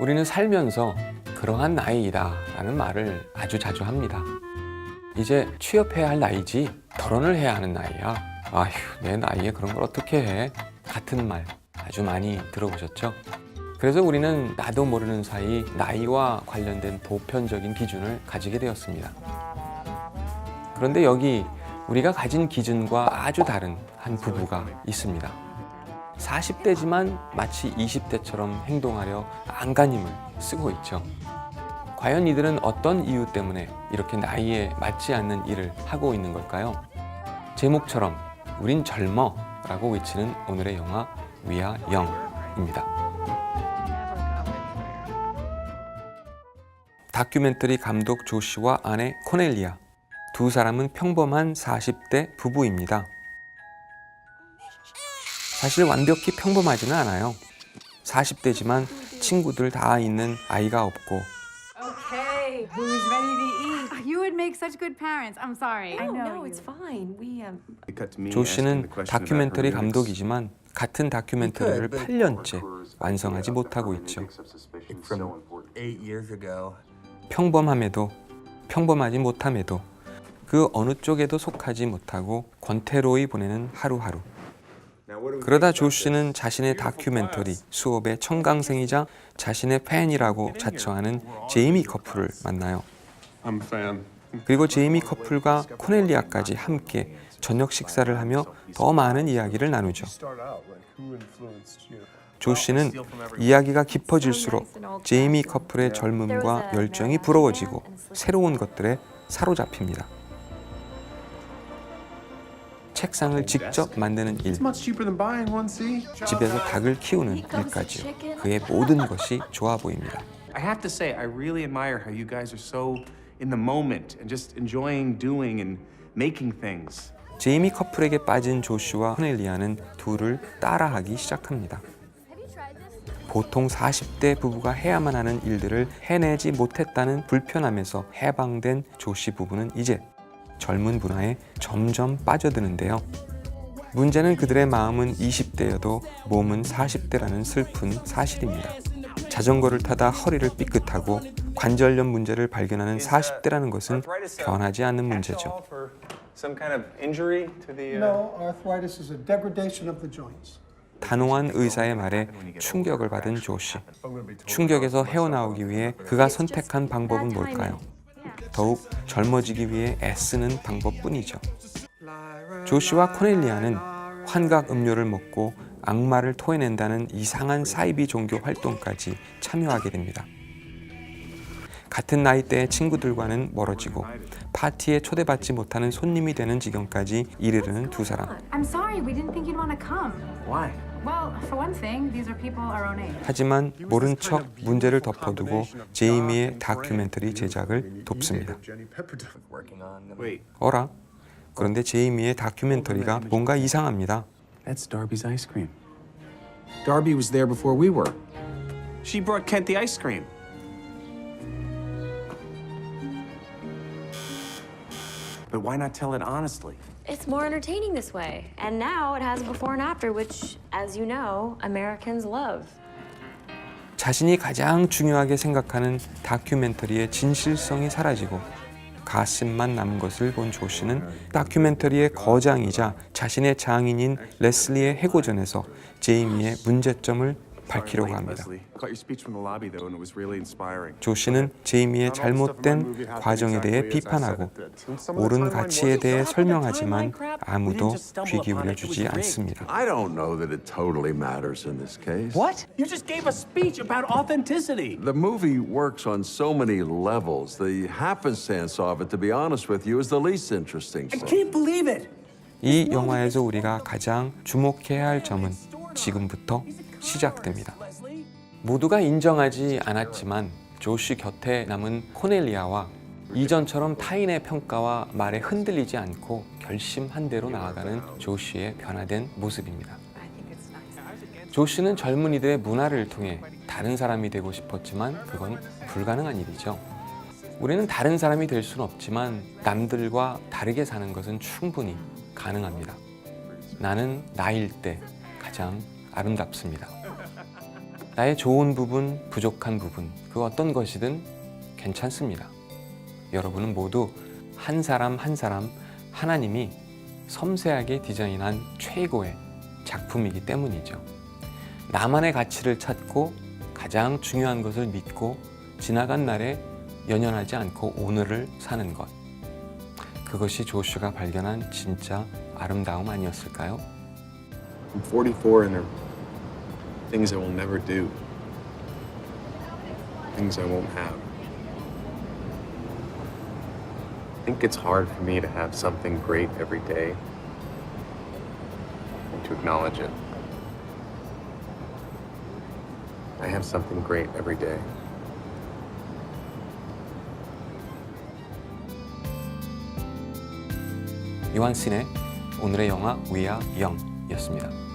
우리는 살면서 그러한 나이이다 라는 말을 아주 자주 합니다. 이제 취업해야 할 나이지 결혼을 해야 하는 나이야. 아휴, 내 나이에 그런 걸 어떻게 해? 같은 말 아주 많이 들어보셨죠? 그래서 우리는 나도 모르는 사이 나이와 관련된 보편적인 기준을 가지게 되었습니다. 그런데 여기 우리가 가진 기준과 아주 다른 한 부부가 있습니다. 40대지만 마치 20대처럼 행동하려 안간힘을 쓰고 있죠. 과연 이들은 어떤 이유 때문에 이렇게 나이에 맞지 않는 일을 하고 있는 걸까요? 제목처럼 우린 젊어 라고 외치는 오늘의 영화 We Are Young입니다. 다큐멘터리 감독 조시와 아내 코넬리아, 두 사람은 평범한 40대 부부입니다. 사실 완벽히 평범하지는 않아요. 40대지만 친구들 다 있는 아이가 없고 Okay, who's ready to eat? You would make such good parents. I'm sorry. I know No, it's fine. We 조 씨는 다큐멘터리 감독이지만 같은 다큐멘터리를 8년째 완성하지 못하고 있죠. From 8 years ago. 평범함에도 평범하지 못함에도 그 어느 쪽에도 속하지 못하고 권태로이 보내는 하루하루. 그러다 조 씨는 자신의 다큐멘터리 수업의 청강생이자 자신의 팬이라고 자처하는 제이미 커플을 만나요. 그리고 제이미 커플과 코넬리아까지 함께 저녁 식사를 하며 더 많은 이야기를 나누죠. 조 씨는 이야기가 깊어질수록 제이미 커플의 젊음과 열정이 부러워지고 새로운 것들에 사로잡힙니다. 책상을 직접 만드는 일, 집에서 닭을 키우는 일까지요. 그의 모든 것이 좋아 보입니다. I have to say, I really admire how you guys are so in the moment and just enjoying doing and making things. 제이미 커플에게 빠진 조슈와 코넬리아는 둘을 따라하기 시작합니다. 보통 40대 부부가 해야만 하는 일들을 해내지 못했다는 불편함에서 해방된 조씨 부부는 이제 젊은 문화에 점점 빠져드는데요. 문제는 그들의 마음은 20대여도 몸은 40대라는 슬픈 사실입니다. 자전거를 타다 허리를 삐끗하고 관절염 문제를 발견하는 40대라는 것은 변하지 않는 문제죠. Some kind of injury to the No, arthritis is a degradation of the joints. 단호한 의사의 말에 충격을 받은 조 씨. 충격에서 헤어나오기 위해 그가 선택한 방법은 뭘까요? 더욱 젊어지기 위해 애쓰는 방법뿐이죠. 조 씨와 코넬리아는 환각 음료를 먹고 악마를 토해낸다는 이상한 사이비 종교 활동까지 참여하게 됩니다. 같은 나이대의 친구들과는 멀어지고 파티에 초대받지 못하는 손님이 되는 지경까지 이르르는 두 사람. I'm sorry, we didn't think you'd want to come. Why? Well, for one thing, these are people our own age. 하지만 모른 척 문제를 덮어두고 제이미의 다큐멘터리 제작을 돕습니다. Wait, 어라? 그런데 제이미의 다큐멘터리가 뭔가 이상합니다. that's Darby's ice cream. Darby was there before we were. She brought Kent the ice cream. But why not tell it honestly? It's more entertaining this way. And now it has a before and after, which, as you know, Americans love. 자신이 가장 중요하게 생각하는 다큐멘터리의 진실성이 사라지고 가심만 남은 것을 본 조 씨는 다큐멘터리의 거장이자 자신의 장인인 레슬리의 해고전에서 제이미의 문제점을 밝히려고 합니다. Caught your speech from the lobby though, and it was really inspiring. 조 씨는 제이미의 잘못된 과정에 대해 비판하고 옳은 가치에 대해 설명하지만 아무도 귀 기울여주지 않습니다. I don't know that it totally matters in this case. What? You just gave a speech about authenticity. The movie works on so many levels. The happenstance of it, to be honest with you, is the least interesting I thing. can't believe it. 이 영화에서 우리가 가장 주목해야 할 점은 지금부터 시작됩니다. 모두가 인정하지 않았지만 조씨 곁에 남은 코넬리아와 이전처럼 타인의 평가와 말에 흔들리지 않고 결심한 대로 나아가는 조씨의 변화된 모습입니다. 조씨는 젊은이들의 문화를 통해 다른 사람이 되고 싶었지만 그건 불가능한 일이죠. 우리는 다른 사람이 될 수는 없지만 남들과 다르게 사는 것은 충분히 가능합니다. 나는 나일 때 가장 아름답습니다. 나의 좋은 부분, 부족한 부분, 그 어떤 것이든 괜찮습니다. 여러분은 모두 한 사람 한 사람 하나님이 섬세하게 디자인한 최고의 작품이기 때문이죠. 나만의 가치를 찾고 가장 중요한 것을 믿고 지나간 날에 연연하지 않고 오늘을 사는 것. 그것이 조슈가 발견한 진짜 아름다움 아니었을까요? I'm 44 and there are things I will never do, things I won't have. I think it's hard for me to have something great every day and to acknowledge it. I have something great every day. 요한신의 오늘의 영화 We Are Young이었습니다.